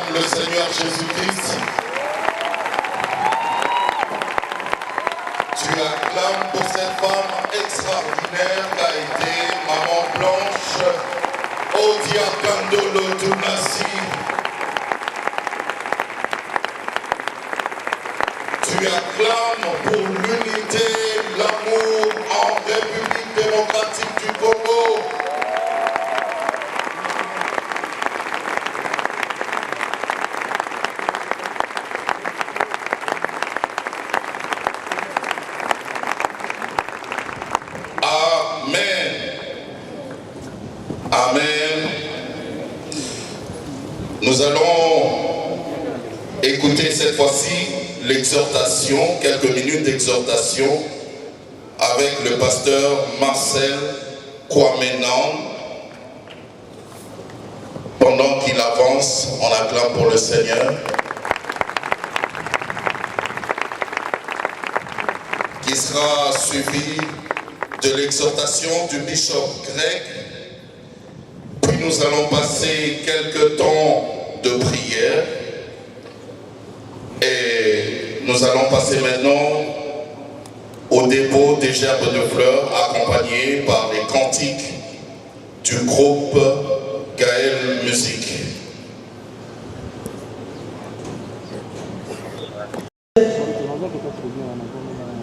acclament le Seigneur Jésus-Christ. Tu acclames pour cette femme extraordinaire qu'a été Maman Blanche, Odia Kandolo Tunasi. Tu acclames pour l'unité, l'amour en République démocratique du Congo. Amen. Nous allons écouter cette fois-ci l'exhortation, quelques minutes d'exhortation avec le pasteur Marcel Kwamenan. Pendant qu'il avance, on acclame pour le Seigneur. Qui sera suivi de l'exhortation du bishop Greg. Puis nous allons passer quelques temps de prière. Et nous allons passer maintenant au dépôt des gerbes de fleurs accompagnées par les cantiques du groupe Gaël Musique.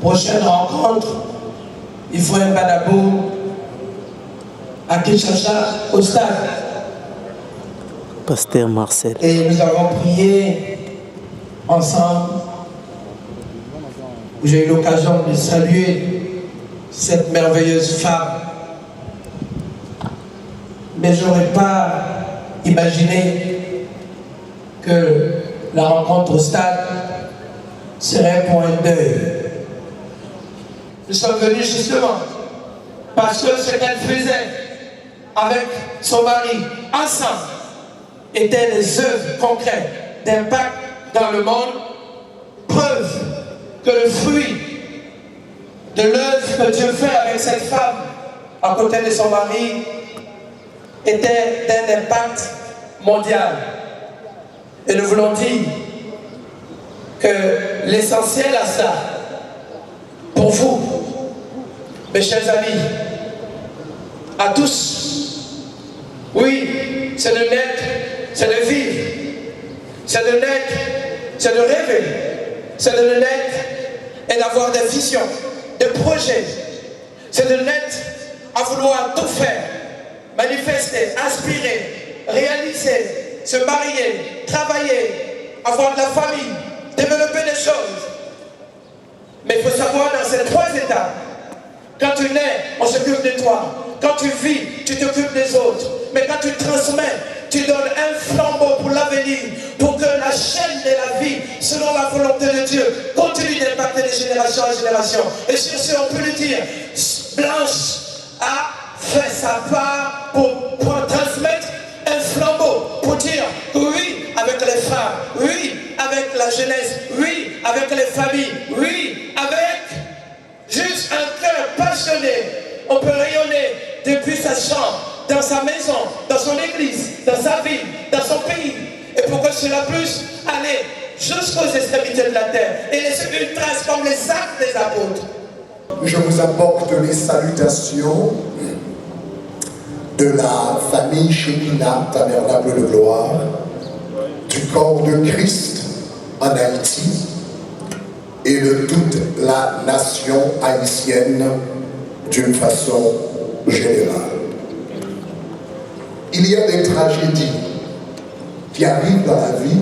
Prochaine rencontre, il faut un Badabou à Kinshasa, au stade. Pasteur Marcel. Et nous avons prié ensemble. J'ai eu l'occasion de saluer cette merveilleuse femme. Mais je n'aurais pas imaginé que la rencontre au stade serait pour un deuil. Nous sommes venus justement parce que ce qu'elle faisait avec son mari ensemble étaient des œuvres concrètes d'impact dans le monde, preuve que le fruit de l'œuvre que Dieu fait avec cette femme à côté de son mari était d'un impact mondial. Et nous voulons dire que l'essentiel à ça, pour vous, mes chers amis, à tous, oui, c'est de naître, c'est de vivre, c'est de naître, c'est de rêver, c'est de naître et d'avoir des visions, des projets, c'est de naître à vouloir tout faire, manifester, aspirer, réaliser, se marier, travailler, avoir de la famille, développer des choses. Mais il faut savoir dans ces trois étapes, quand tu nais, on s'occupe de toi. Quand tu vis, tu t'occupes des autres. Mais quand tu transmets, tu donnes un flambeau pour l'avenir, pour que la chaîne de la vie, selon la volonté de Dieu, continue d'impacter de génération en génération. Et sur ce, on peut le dire, Blanche a fait sa part pour transmettre un flambeau, pour dire oui avec les femmes, oui avec la jeunesse, oui avec les familles, oui avec juste un cœur passionné. On peut rayonner depuis sa chambre, dans sa maison, dans son église, dans sa ville, dans son pays. Et pour que cela puisse aller jusqu'aux extrémités de la terre et laisser une trace comme les actes des apôtres. Je vous apporte les salutations de la famille Shekinah, Tabernacle de Gloire, du corps de Christ en Haïti et de toute la nation haïtienne d'une façon générale. Il y a des tragédies qui arrivent dans la vie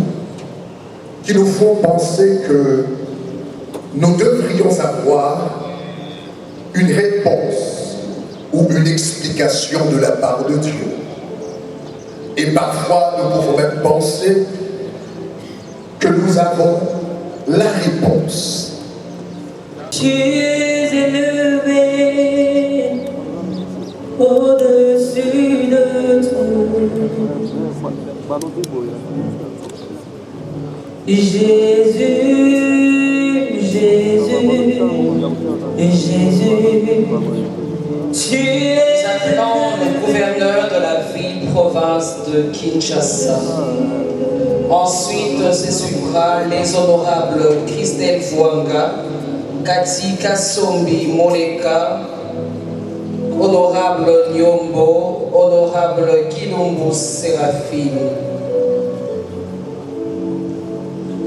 qui nous font penser que nous devrions avoir une réponse ou une explication de la part de Dieu. Et parfois, nous pouvons même penser que nous avons la réponse. Tu es élevé au-dessus de tout. Jésus, Jésus, Jésus, tu es... Maintenant, le gouverneur de la ville-province de Kinshasa, en procès suivra les honorables Christelle Fouanga, Cathy Kassombi Moleka, honorable Nyombo, honorable Kilombo Séraphine.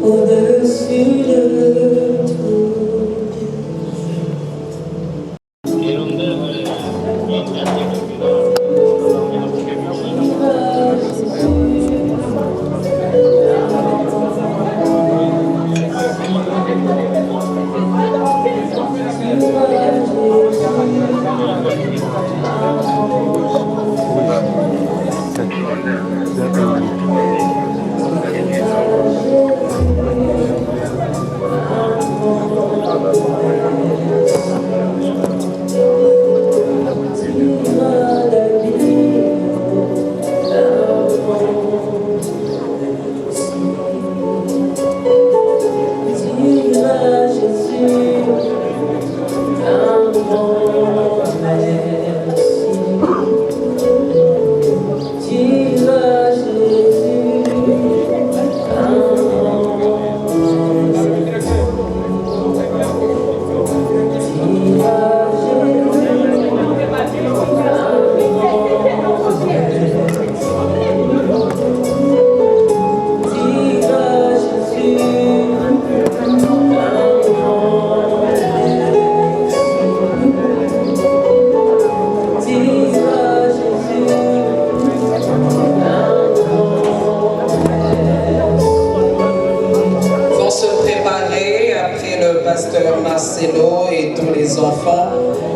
Au-dessus de tout.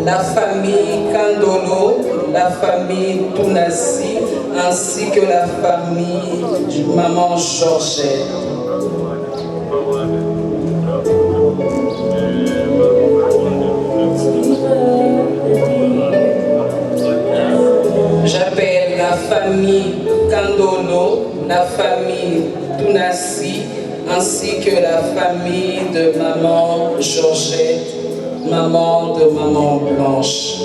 La famille Kandolo, la famille Tounassi, ainsi que la famille Maman Georgette. J'appelle la famille Kandolo, la famille Tounassi, ainsi que la famille de Maman Georgette, maman de Maman Blanche.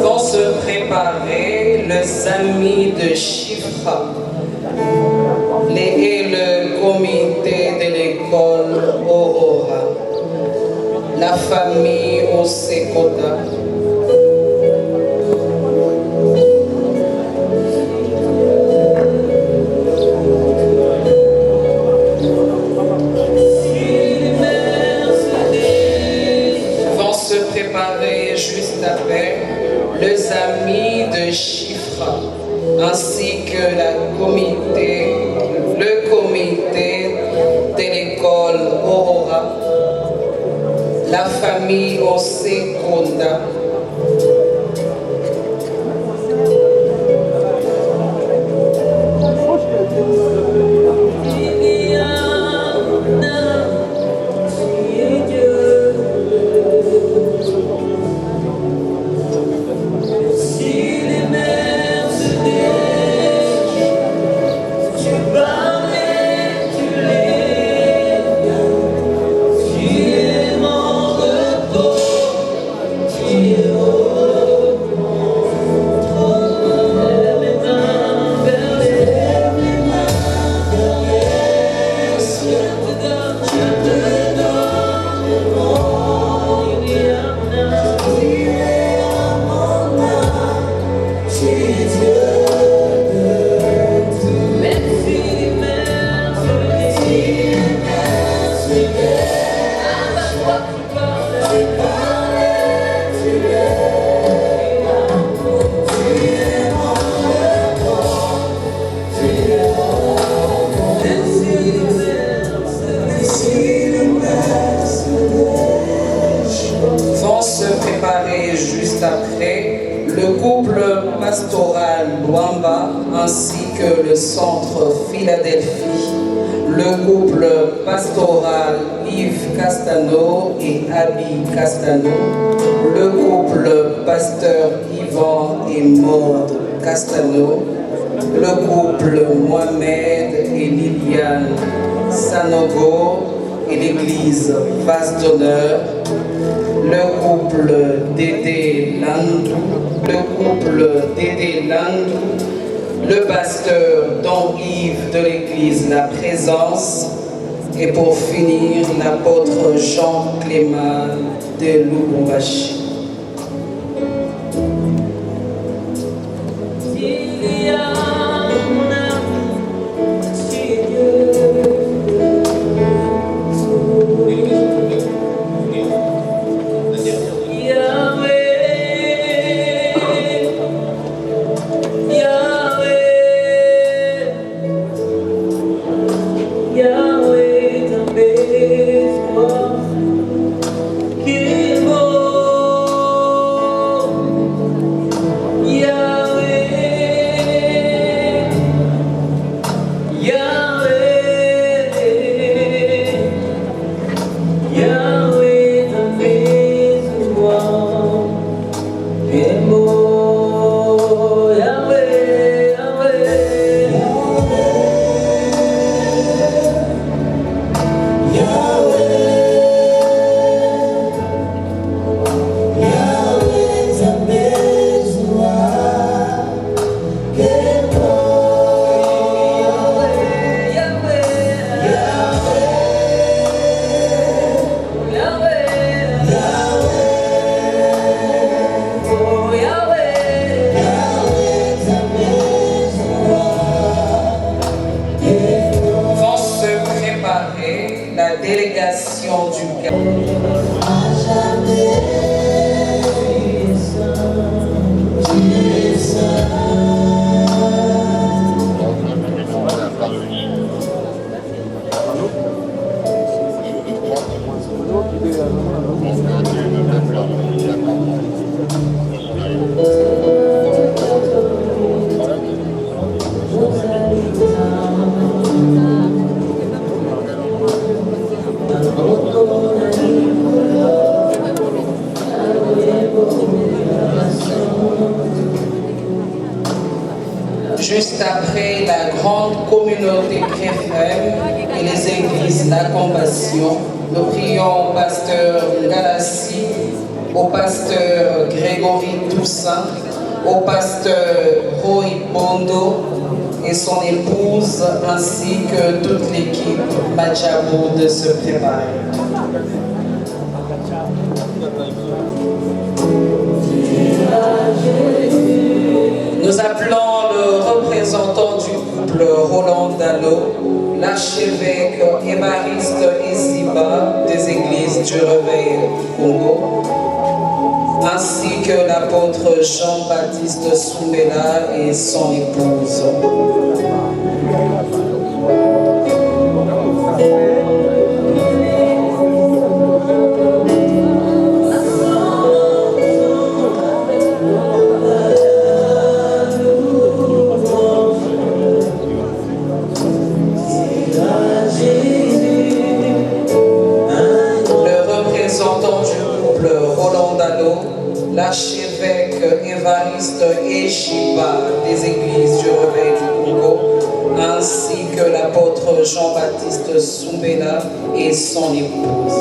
Vont se préparer les amis de Chifra et le comité de l'école Aurora, la famille Osekota. Vont se préparer juste après les amis de Chifra, ainsi que le comité de l'école Aurora, la famille Osekonda. Juste après, le couple pastoral Luamba ainsi que le centre Philadelphie, le couple pastoral Yves Castano et Abby Castano, le couple pasteur Yvan et Maud Castano, le couple Mohamed et Liliane Sanogo et l'église Vase d'honneur, le couple Dédé Landou, le pasteur Don Yves de l'église La Présence, et pour finir, l'apôtre Jean Clément de Lubumbashi. Juste après la grande communauté chrétienne et les églises La Compassion, nous prions au pasteur Galassi, au pasteur Grégory Toussaint, au pasteur Roy Bondo et son épouse, ainsi que toute l'équipe Majabo de se préparer. Nous appelons le représentant du couple Roland Dallot, l'archevêque Évariste Isiba des églises du Réveil Congo, ainsi que l'apôtre Jean-Baptiste Soumbela et son épouse. L'archevêque Évariste Eshiba des églises du Réveil du Congo, ainsi que l'apôtre Jean-Baptiste Soumbela et son épouse.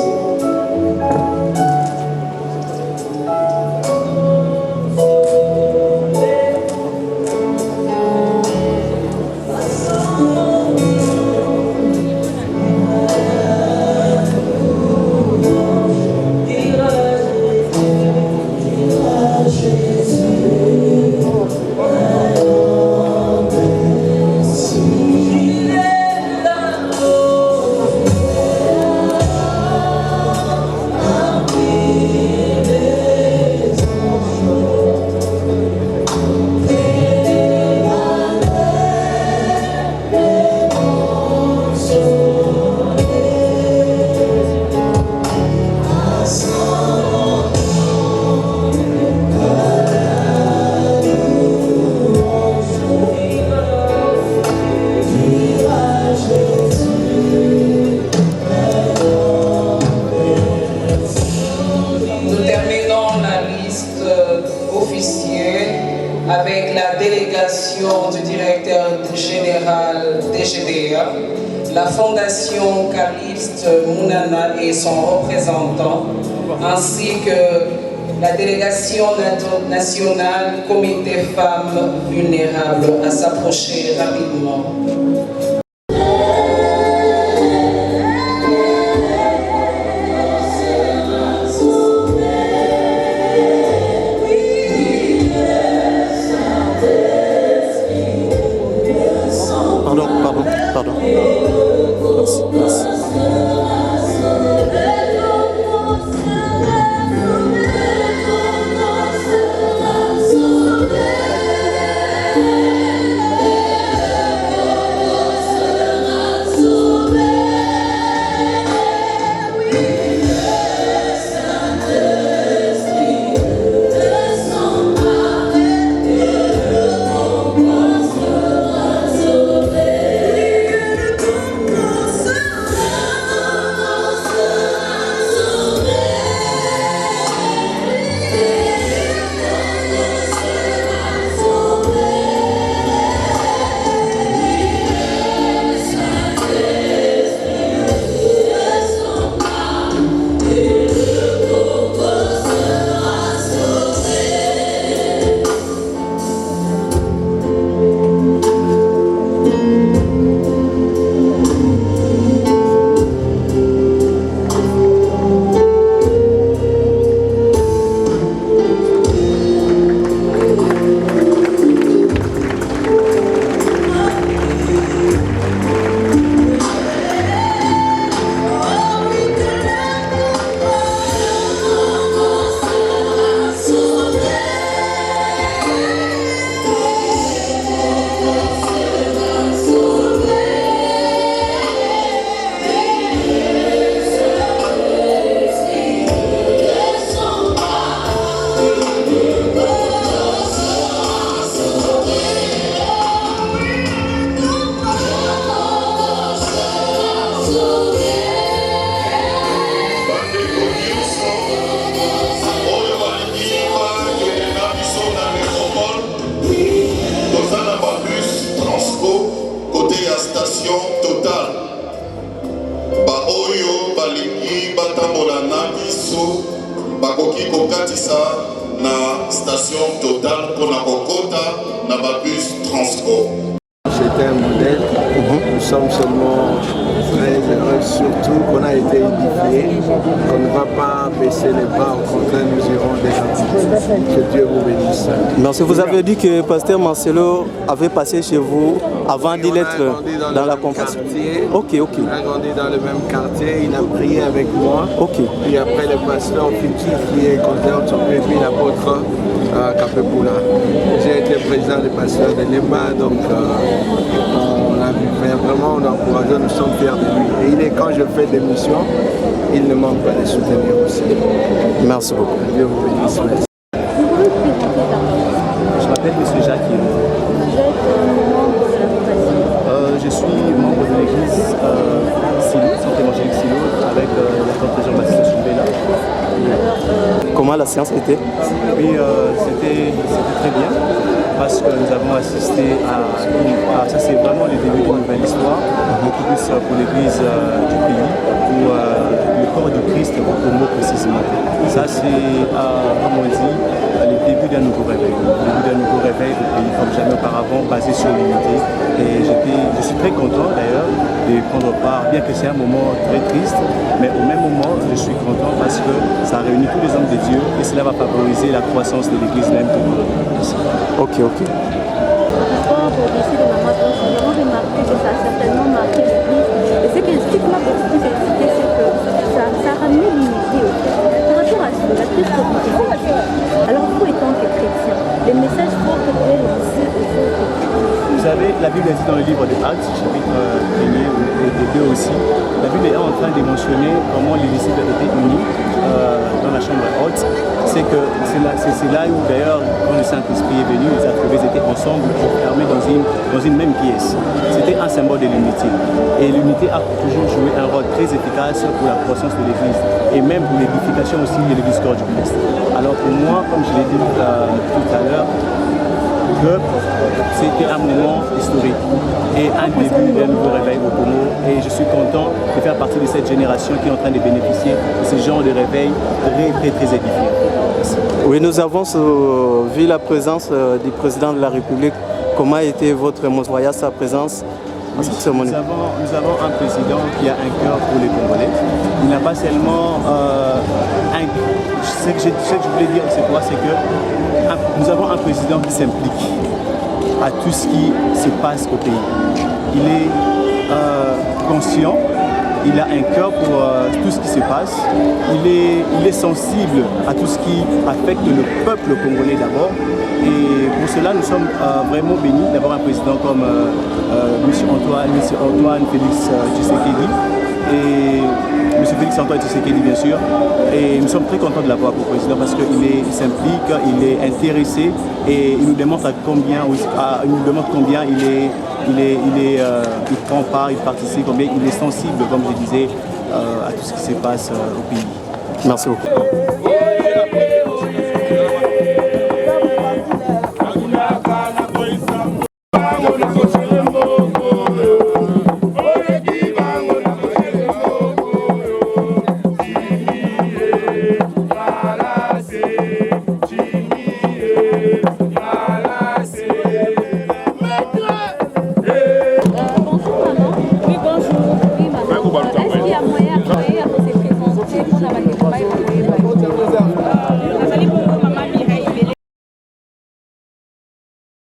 liste officielle avec la délégation du directeur général DGDA, la Fondation Calixte Mounana et son représentant, ainsi que la délégation nationale Comité Femmes Vulnérables à s'approcher rapidement. Pardon. Merci. station Total pour la Kokota, Nababus Transco. C'était un modèle. Nous sommes seulement très heureux, surtout qu'on a été édifiés, qu'on ne va pas baisser les bras, au contraire, nous irons déjà. Que Dieu vous bénisse. Merci. Vous avez dit que Pasteur Marcelo avait passé chez vous avant d'y être dans la compassion. Ok. Il a grandi dans le même quartier, il a prié avec moi. Puis après, le pasteur futur qui est content, et puis l'apôtre Capepula. J'ai été président du pasteur de Lemba, donc on a vu faire vraiment, on a encouragé, nous sommes fiers de lui. Et il est, quand je fais des missions, il ne manque pas de soutenir aussi. Merci beaucoup. Dieu vous bénisse. Merci. Je m'appelle M. Jacques. Je suis membre de l'église Silo, Centre évangélique Silo, avec l'apôtre Jean-Baptiste Choubela. Comment la séance a été? Oui, c'était très bien, parce que nous avons assisté à ça, c'est vraiment le début d'une nouvelle histoire, beaucoup plus pour l'église du pays, pour le corps du Christ, au mot précisément. Ça, c'est, comme on dit, le début d'un nouveau réveil. Le début d'un nouveau réveil du pays comme jamais auparavant, basé sur l'unité. Et je suis très content d'ailleurs de prendre part, bien que c'est un moment très triste, mais au même moment, je suis content parce que ça réunit tous les hommes de Dieu et cela va favoriser la croissance de l'église même. Ok. Pour le décès de maman, nous avons remarqué que ça a certainement marqué l'église. Et ce qui m'a beaucoup plus excité, c'est que ça a ramené l'unité au fait. Par rapport à cela, qu'est-ce que vous dites? Alors vous, étant que chrétien, les messages forts que vous avez lancés aux autres. Vous savez, la Bible dit dans le livre de Actes, chapitre 1er et 2 aussi, la Bible est en train de mentionner comment les disciples étaient unis dans la chambre haute. C'est là où d'ailleurs, quand le Saint-Esprit est venu, les archevêques étaient ensemble, enfermés dans une même pièce. C'était un symbole de l'unité. Et l'unité a toujours joué un rôle très efficace pour la croissance de l'Église et même pour l'édification aussi de l'Église corps du Christ. Alors pour moi, comme je l'ai dit tout à l'heure, que c'était un moment historique et un début d'un nouveau réveil au Congo, et je suis content de faire partie de cette génération qui est en train de bénéficier de ce genre de réveil très édifiant. Oui, nous avons vu la présence du président de la République. Comment a été votre voyage, sa présence à cette cérémonie? Nous avons un président qui a un cœur pour les Congolais. Il n'a pas seulement ce que je voulais dire, c'est quoi? C'est que nous avons un président qui s'implique à tout ce qui se passe au pays. Il est conscient, il a un cœur pour tout ce qui se passe, il est sensible à tout ce qui affecte le peuple congolais d'abord. Et pour cela, nous sommes vraiment bénis d'avoir un président comme M. Antoine Félix Tshisekedi. Et M. Félix Antoine Tshisekedi, bien sûr. Et nous sommes très contents de l'avoir pour président parce qu'il s'implique, il est intéressé et il nous démontre combien il prend part, il participe, combien il est sensible, comme je disais, à tout ce qui se passe au pays. Merci beaucoup.